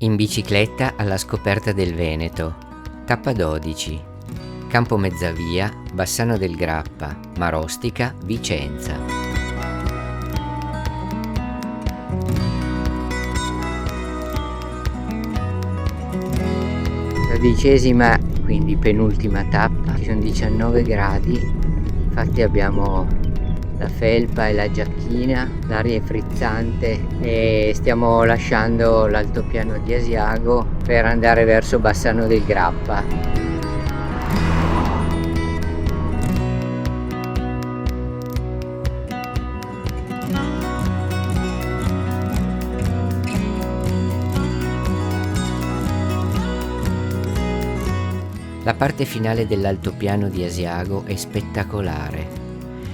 In bicicletta alla scoperta del Veneto, tappa 12, Campo Mezzavia, Bassano del Grappa, Marostica, Vicenza. Tredicesima, quindi penultima tappa, ci sono 19 gradi, infatti abbiamo la felpa e la giacchina, l'aria è frizzante e stiamo lasciando l'altopiano di Asiago per andare verso Bassano del Grappa. La parte finale dell'altopiano di Asiago è spettacolare.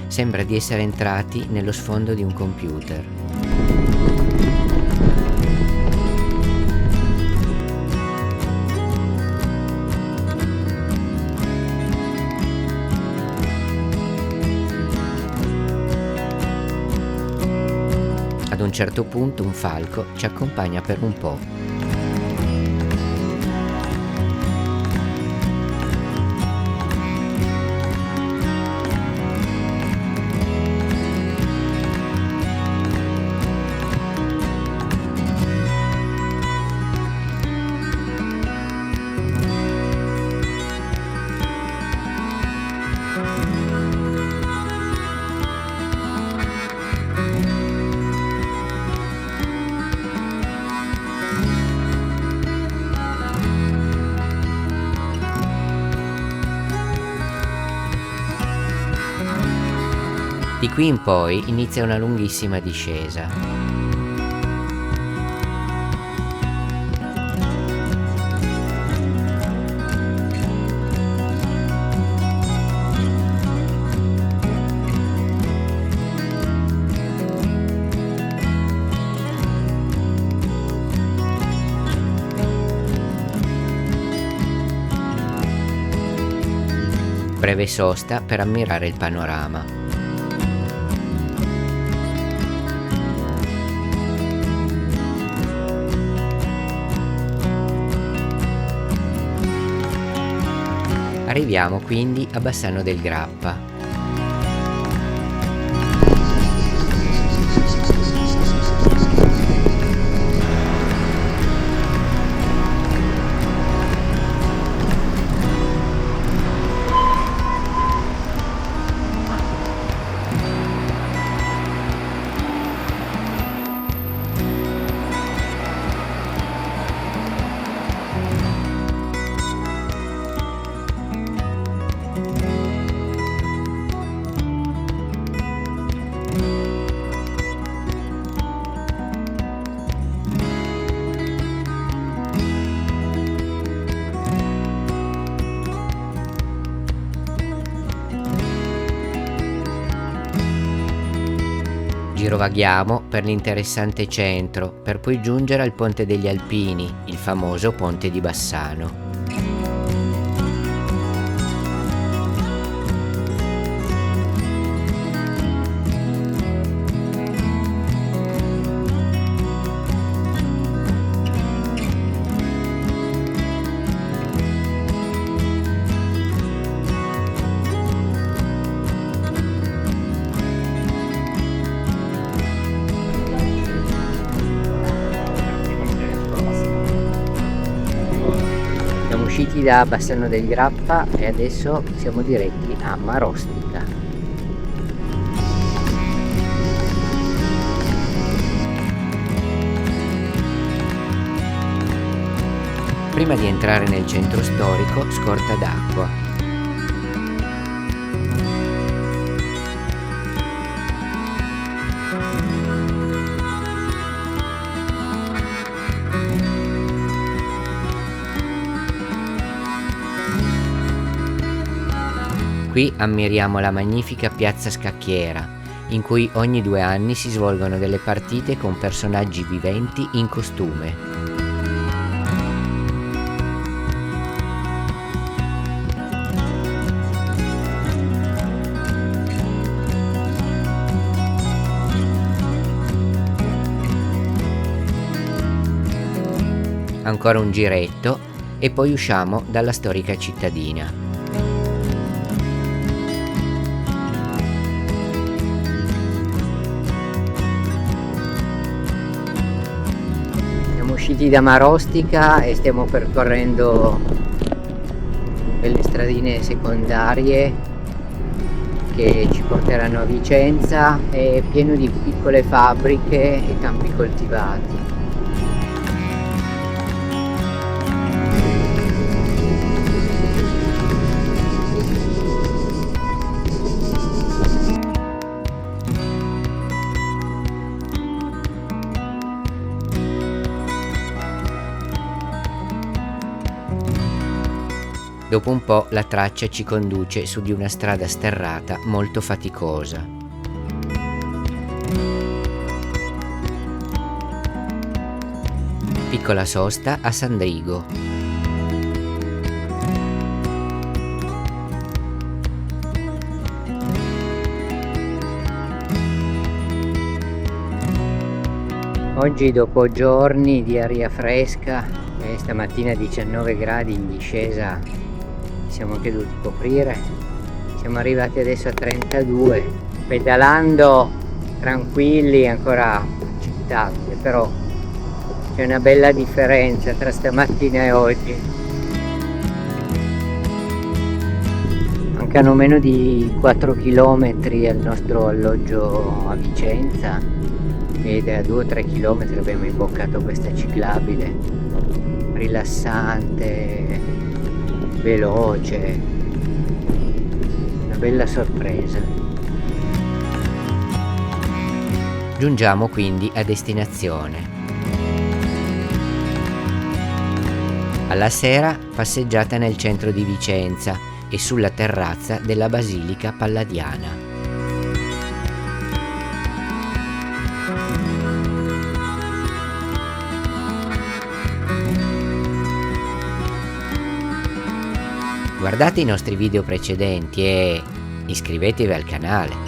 Sembra di essere entrati nello sfondo di un computer. Ad un certo punto un falco ci accompagna per un po'. Di qui in poi inizia una lunghissima discesa. Breve sosta per ammirare il panorama. Arriviamo quindi a Bassano del Grappa. Girovaghiamo per l'interessante centro, per poi giungere al Ponte degli Alpini, il famoso Ponte di Bassano. Usciti da Bassano del Grappa e adesso siamo diretti a Marostica. Prima di entrare nel centro storico, scorta d'acqua. Qui ammiriamo la magnifica piazza Scacchiera, in cui ogni 2 anni si svolgono delle partite con personaggi viventi in costume. ancora un giretto e poi usciamo dalla storica cittadina. Siamo usciti da Marostica e stiamo percorrendo delle stradine secondarie che ci porteranno a Vicenza. È pieno di piccole fabbriche e campi coltivati. Dopo un po' la traccia ci conduce su di una strada sterrata molto faticosa. Piccola sosta a Sandrigo. Oggi, dopo giorni di aria fresca e stamattina 19 gradi in discesa, siamo anche dovuti coprire, siamo arrivati adesso a 32, pedalando tranquilli, ancora accettabile, però c'è una bella differenza tra stamattina e oggi. Mancano meno di 4 km al nostro alloggio a Vicenza ed a 2 o 3 km abbiamo imboccato questa ciclabile rilassante, veloce, una bella sorpresa. Giungiamo quindi a destinazione. Alla sera passeggiata nel centro di Vicenza e sulla terrazza della Basilica Palladiana. Guardate i nostri video precedenti e iscrivetevi al canale.